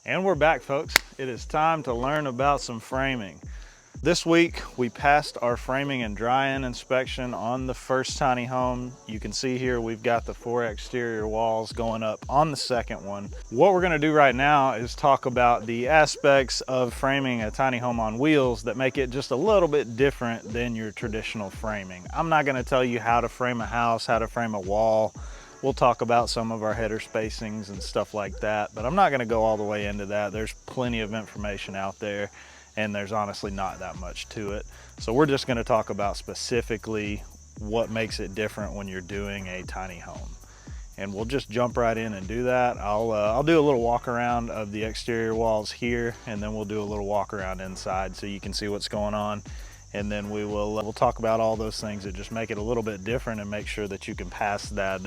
And we're back, folks. It is time to learn about some framing. This week, we passed our framing and dry-in inspection on the first tiny home. You can see here we've got the 4 exterior walls going up on the second one. What we're gonna do right now is talk about the aspects of framing a tiny home on wheels that make it just a little bit different than your traditional framing. I'm not gonna tell you how to frame a house, how to frame a wall. We'll talk about some of our header spacings and stuff like that, but I'm not gonna go all the way into that. There's plenty of information out there, and there's honestly not that much to it. So we're just gonna talk about specifically what makes it different when you're doing a tiny home. And we'll just jump right in and do that. I'll do a little walk around of the exterior walls here, and then we'll do a little walk around inside so you can see what's going on. And then we'll talk about all those things that just make it a little bit different and make sure that you can pass that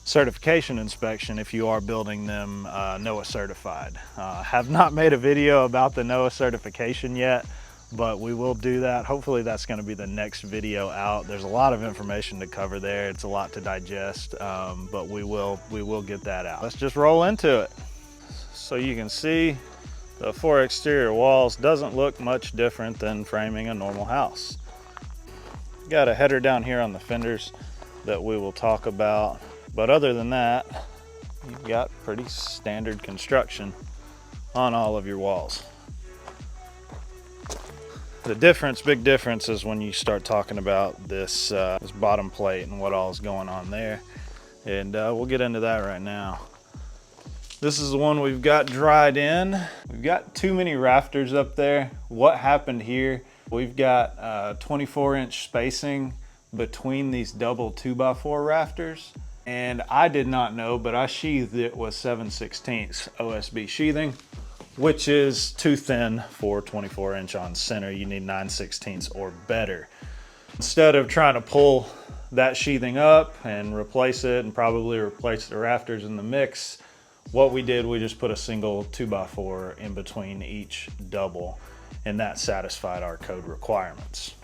certification inspection if you are building them NOAA certified. Have not made a video about the NOAA certification yet, but we will do that. Hopefully that's going to be the next video out. There's a lot of information to cover there. It's a lot to digest, but we will get that out. Let's just roll into it. So you can see the 4 exterior walls doesn't look much different than framing a normal house. Got a header down here on the fenders that we will talk about. But other than that, you've got pretty standard construction on all of your walls. The difference, big difference, is when you start talking about this bottom plate and what all is going on there. And we'll get into that right now. This is the one we've got dried in. We've got too many rafters up there. What happened here, we've got 24-inch spacing between these double 2x4 rafters. And I did not know, but I sheathed it with 7/16 OSB sheathing, which is too thin for 24-inch on center. You need 9/16 or better. Instead of trying to pull that sheathing up and replace it and probably replace the rafters in the mix, what we did, we just put a single 2x4 in between each double, and that satisfied our code requirements.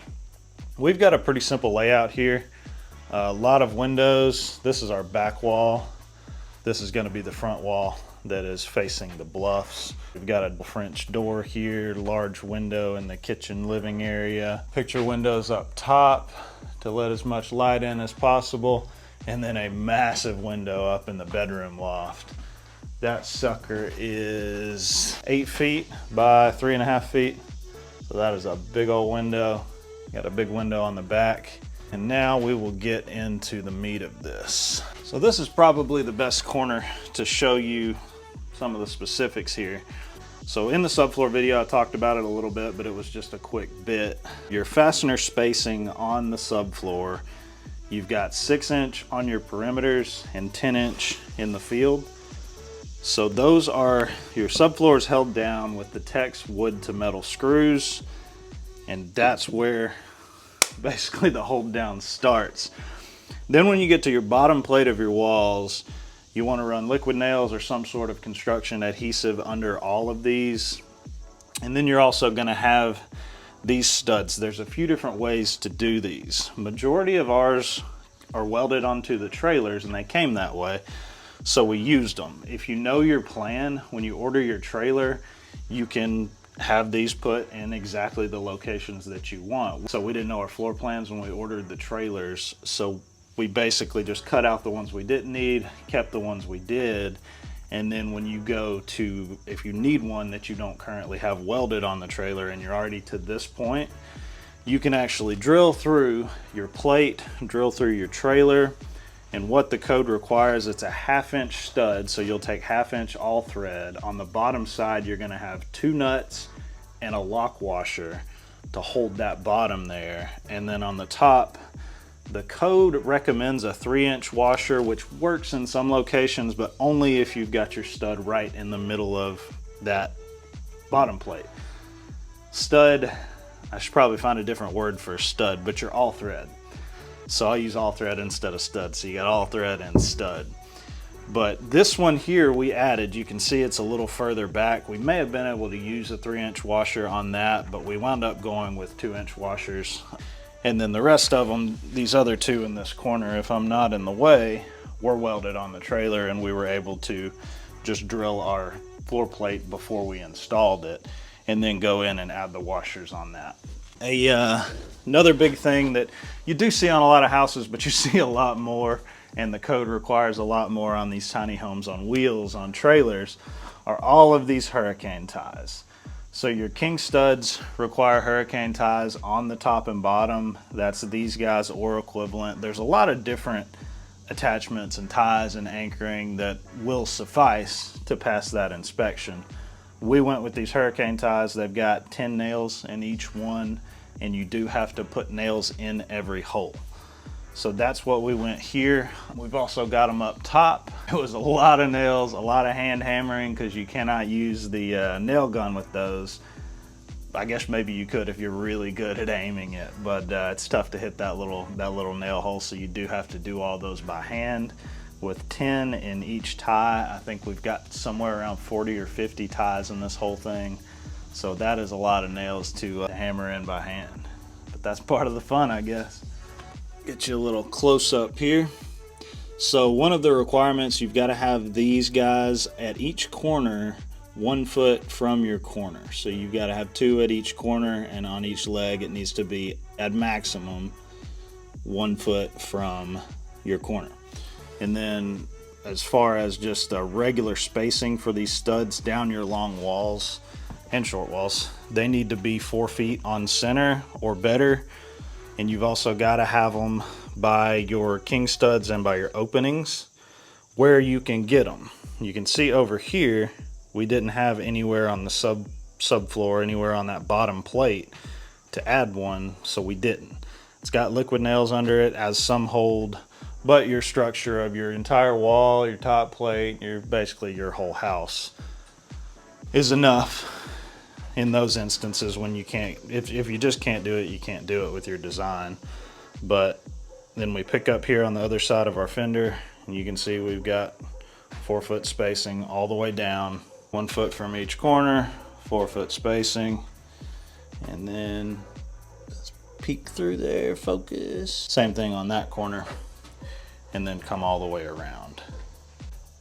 We've got a pretty simple layout here. A lot of windows. This is our back wall. This is going to be the front wall that is facing the bluffs. We've got a French door here, large window in the kitchen living area, picture windows up top to let as much light in as possible, and then a massive window up in the bedroom loft. That sucker is 8 feet by 3.5 feet. So that is a big old window. Got a big window on the back. And now we will get into the meat of this. So this is probably the best corner to show you some of the specifics here. So in the subfloor video, I talked about it a little bit, but it was just a quick bit. Your fastener spacing on the subfloor, you've got 6-inch on your perimeters and 10-inch in the field. So those are, your subfloor is held down with the Tex wood to metal screws, and that's where basically the hold down starts. Then when you get to your bottom plate of your walls, you want to run liquid nails or some sort of construction adhesive under all of these. And then you're also going to have these studs. There's a few different ways to do these. Majority of ours are welded onto the trailers, and they came that way, so we used them. If you know your plan, when you order your trailer, you can have these put in exactly the locations that you want. So we didn't know our floor plans when we ordered the trailers, so we basically just cut out the ones we didn't need, kept the ones we did, and then when you go to, if you need one that you don't currently have welded on the trailer and you're already to this point, you can actually drill through your plate, drill through your trailer, and what the code requires, it's a 1/2-inch stud, so you'll take 1/2-inch all thread. On the bottom side, you're gonna have 2 nuts and a lock washer to hold that bottom there. And then on the top, the code recommends a 3-inch washer, which works in some locations, but only if you've got your stud right in the middle of that bottom plate. Stud, I should probably find a different word for stud, but you're all thread. So I'll use all thread instead of stud. So you got all thread and stud. But this one here we added, you can see it's a little further back. We may have been able to use a 3-inch washer on that, but we wound up going with 2-inch washers. And then the rest of them, these other 2 in this corner, if I'm not in the way, were welded on the trailer, and we were able to just drill our floor plate before we installed it, and then go in and add the washers on that. Another big thing that you do see on a lot of houses, but you see a lot more, and the code requires a lot more on these tiny homes on wheels, on trailers, are all of these hurricane ties. So your king studs require hurricane ties on the top and bottom. That's these guys or equivalent. There's a lot of different attachments and ties and anchoring that will suffice to pass that inspection. We went with these hurricane ties. They've got 10 nails in each one, and you do have to put nails in every hole. So that's what we went here. We've also got them up top. It was a lot of nails, a lot of hand hammering, because you cannot use the nail gun with those. I guess maybe you could if you're really good at aiming it, but it's tough to hit that little nail hole, so you do have to do all those by hand with 10 in each tie. I think we've got somewhere around 40 or 50 ties in this whole thing, so that is a lot of nails to hammer in by hand, but that's part of the fun, I guess. Get you a little close up here. So one of the requirements, you've got to have these guys at each corner 1 foot from your corner. So you've got to have 2 at each corner, and on each leg it needs to be at maximum 1 foot from your corner. And then as far as just the regular spacing for these studs down your long walls and short walls, they need to be 4 feet on center or better. And you've also got to have them by your king studs and by your openings where you can get them. You can see over here we didn't have anywhere on the subfloor, anywhere on that bottom plate to add one, so we didn't. It's got liquid nails under it, as some hold, but your structure of your entire wall, your top plate, basically your whole house is enough in those instances when you can't, if you just can't do it, you can't do it with your design. But then we pick up here on the other side of our fender, and you can see we've got 4 foot spacing all the way down, 1 foot from each corner, 4 foot spacing, and then let's peek through there, focus. Same thing on that corner, and then come all the way around.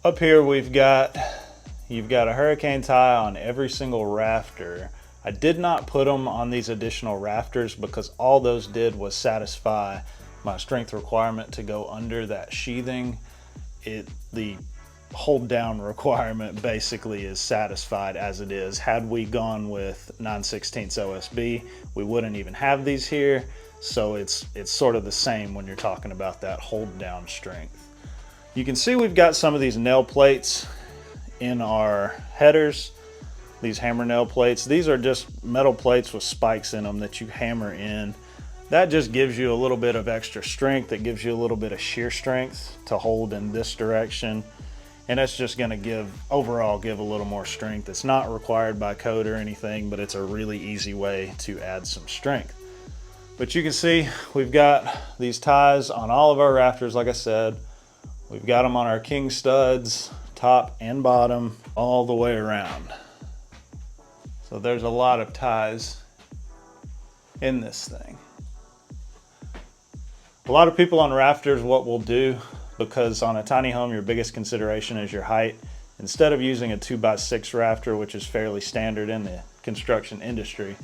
Up here you've got a hurricane tie on every single rafter. I did not put them on these additional rafters because all those did was satisfy my strength requirement to go under that sheathing. The hold down requirement basically is satisfied as it is. Had we gone with 9/16 OSB, we wouldn't even have these here. So it's sort of the same when you're talking about that hold down strength. You can see we've got some of these nail plates in our headers, these hammer nail plates. These are just metal plates with spikes in them that you hammer in. That just gives you a little bit of extra strength. It gives you a little bit of shear strength to hold in this direction. And that's just going to overall give a little more strength. It's not required by code or anything, but it's a really easy way to add some strength. But you can see we've got these ties on all of our rafters. Like I said, we've got them on our king studs, top and bottom, all the way around. So there's a lot of ties in this thing. A lot of people on rafters, what we'll do, because on a tiny home your biggest consideration is your height, instead of using a 2x6 rafter, which is fairly standard in the construction industry,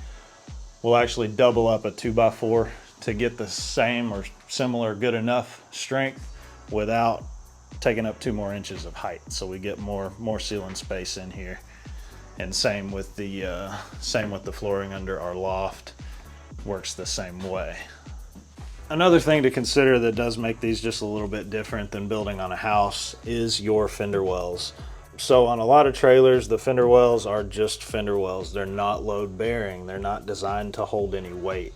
we'll actually double up a 2x4 to get the same or similar good enough strength without taking up 2 more inches of height. So we get more ceiling space in here. And same with the flooring under our loft, works the same way. Another thing to consider that does make these just a little bit different than building on a house is your fender wells. So on a lot of trailers, the fender wells are just fender wells. They're not load bearing. They're not designed to hold any weight.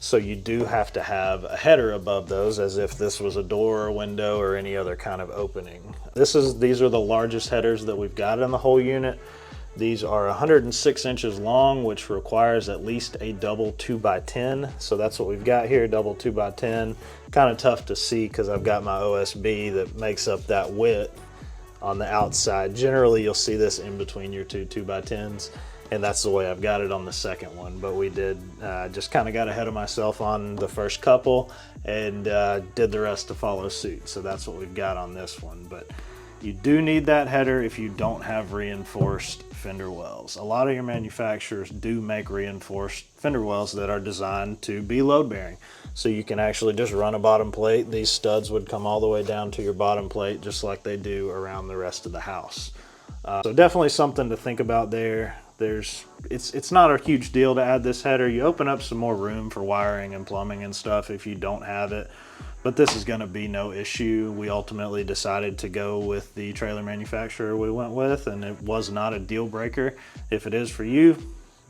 So you do have to have a header above those, as if this was a door or window or any other kind of opening. These are the largest headers that we've got in the whole unit. These are 106 inches long, which requires at least a double 2x10. So that's what we've got here, double 2x10. Kind of tough to see because I've got my OSB that makes up that width on the outside. Generally, you'll see this in between your 2x10s, and that's the way I've got it on the second one. But we did just kind of got ahead of myself on the first couple and did the rest to follow suit. So that's what we've got on this one. But You do need that header if you don't have reinforced fender wells. A lot of your manufacturers do make reinforced fender wells that are designed to be load bearing. So you can actually just run a bottom plate. These studs would come all the way down to your bottom plate just like they do around the rest of the house. So definitely something to think about there. It's not a huge deal to add this header. You open up some more room for wiring and plumbing and stuff if you don't have it, but this is going to be no issue. We ultimately decided to go with the trailer manufacturer we went with, and it was not a deal breaker. If it is for you,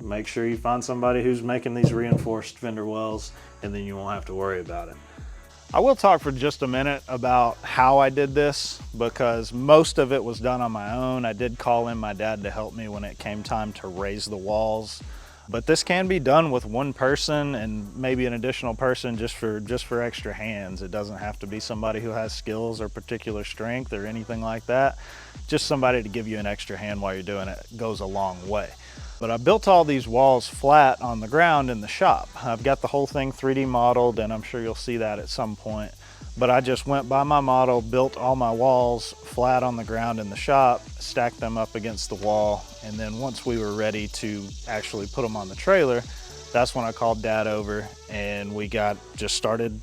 make sure you find somebody who's making these reinforced fender wells, and then you won't have to worry about it. I will talk for just a minute about how I did this, because most of it was done on my own. I did call in my dad to help me when it came time to raise the walls, but this can be done with one person and maybe an additional person just for extra hands. It doesn't have to be somebody who has skills or particular strength or anything like that. Just somebody to give you an extra hand while you're doing it goes a long way. But I built all these walls flat on the ground in the shop. I've got the whole thing 3D modeled, and I'm sure you'll see that at some point. But I just went by my model, built all my walls flat on the ground in the shop, stacked them up against the wall, and then once we were ready to actually put them on the trailer, that's when I called Dad over, and we just started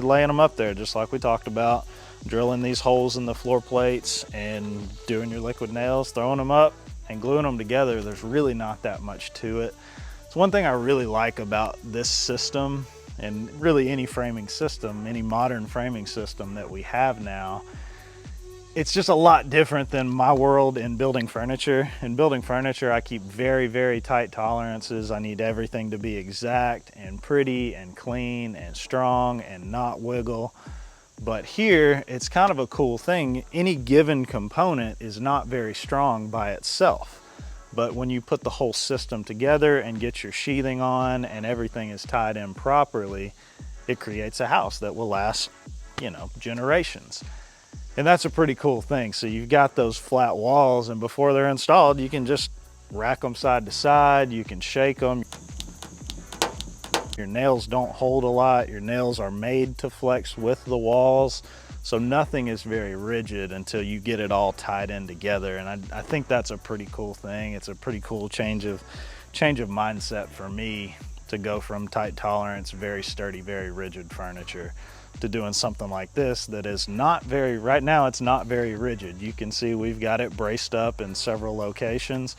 laying them up there, just like we talked about, drilling these holes in the floor plates and doing your liquid nails, throwing them up and gluing them together. There's really not that much to it. It's one thing I really like about this system, and really any framing system, any modern framing system that we have now. It's just a lot different than my world in building furniture. In building furniture, I keep very, very tight tolerances. I need everything to be exact and pretty and clean and strong and not wiggle. But here, it's kind of a cool thing. Any given component is not very strong by itself. But when you put the whole system together and get your sheathing on and everything is tied in properly, it creates a house that will last, generations. And that's a pretty cool thing. So you've got those flat walls, and before they're installed, you can just rack them side to side. You can shake them. Your nails don't hold a lot. Your nails are made to flex with the walls. So nothing is very rigid until you get it all tied in together. And I think that's a pretty cool thing. It's a pretty cool change of mindset for me to go from tight tolerance, very sturdy, very rigid furniture to doing something like this that is right now it's not very rigid. You can see we've got it braced up in several locations.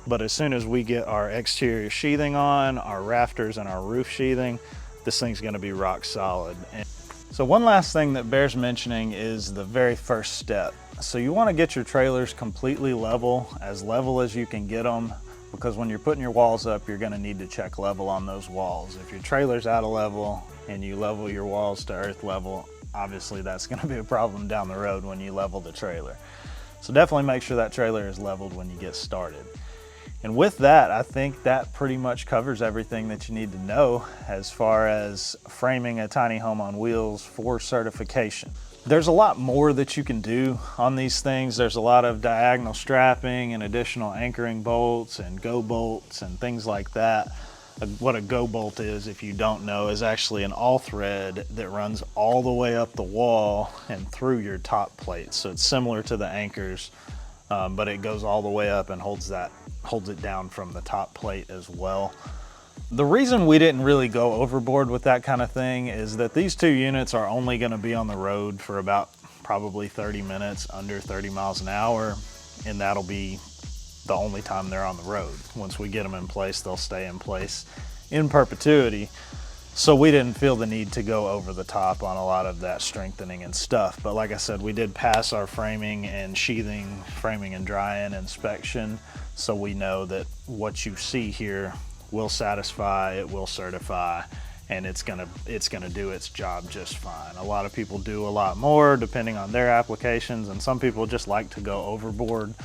But as soon as we get our exterior sheathing on, our rafters and our roof sheathing, this thing's gonna be rock solid. And so one last thing that bears mentioning is the very first step. So you wanna get your trailers completely level as you can get them, because when you're putting your walls up, you're gonna need to check level on those walls. If your trailer's out of level and you level your walls to earth level, obviously that's gonna be a problem down the road when you level the trailer. So definitely make sure that trailer is leveled when you get started. And with that, I think that pretty much covers everything that you need to know as far as framing a tiny home on wheels for certification. There's a lot more that you can do on these things. There's a lot of diagonal strapping and additional anchoring bolts and go bolts and things like that. What a go bolt is, if you don't know, is actually an all thread that runs all the way up the wall and through your top plate. So it's similar to the anchors, but it goes all the way up and holds it down from the top plate as well. The reason we didn't really go overboard with that kind of thing is that these two units are only going to be on the road for about probably 30 minutes, under 30 miles an hour, and that'll be the only time they're on the road. Once we get them in place, they'll stay in place in perpetuity. So we didn't feel the need to go over the top on a lot of that strengthening and stuff. But like I said, we did pass our framing and sheathing, framing and drying inspection. So we know that what you see here will satisfy, it will certify, and it's gonna do its job just fine. A lot of people do a lot more depending on their applications, and some people just like to go overboard.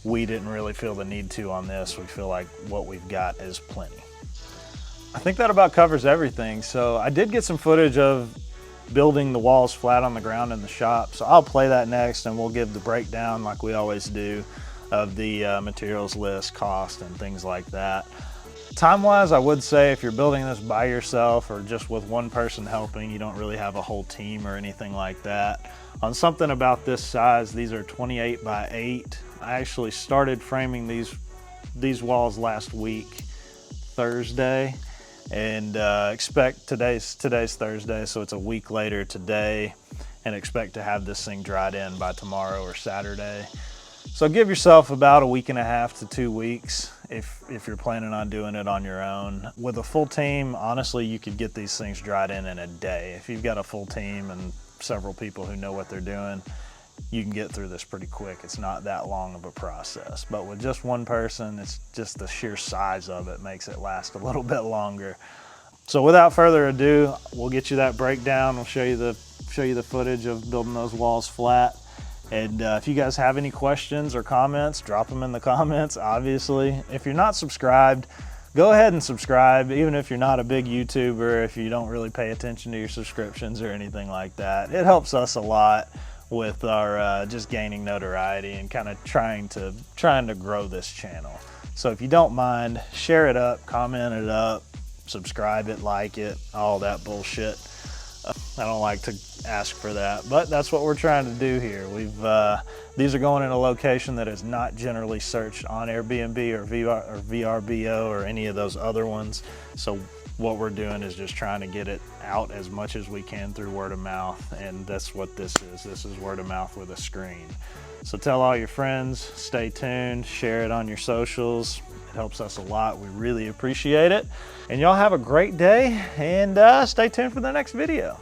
We didn't really feel the need to on this. We feel like what we've got is plenty. I think that about covers everything. So I did get some footage of building the walls flat on the ground in the shop. So I'll play that next, and we'll give the breakdown like we always do of the materials list, cost, and things like that. Time-wise, I would say if you're building this by yourself or just with one person helping, you don't really have a whole team or anything like that. On something about this size, these are 28 by 8. I actually started framing these walls last week, Thursday, and expect today's Thursday, so it's a week later today, and expect to have this thing dried in by tomorrow or Saturday. So give yourself about a week and a half to 2 weeks if you're planning on doing it on your own. With a full team, honestly, you could get these things dried in a day. If you've got a full team and several people who know what they're doing, you can get through this pretty quick. It's not that long of a process. But with just one person, it's just the sheer size of it makes it last a little bit longer. So without further ado, we'll get you that breakdown. We'll show you the footage of building those walls flat. And if you guys have any questions or comments, drop them in the comments, obviously. If you're not subscribed, go ahead and subscribe, even if you're not a big YouTuber, if you don't really pay attention to your subscriptions or anything like that. It helps us a lot with our just gaining notoriety and kind of trying to grow this channel. So if you don't mind, share it up, comment it up, subscribe it, like it, all that bullshit. I don't like to ask for that, but that's what we're trying to do here. These are going in a location that is not generally searched on Airbnb or VRBO or any of those other ones. So what we're doing is just trying to get it out as much as we can through word of mouth, and that's what this is. This is word of mouth with a screen. So tell all your friends, stay tuned, share it on your socials. It helps us a lot. We really appreciate it. And y'all have a great day, and stay tuned for the next video.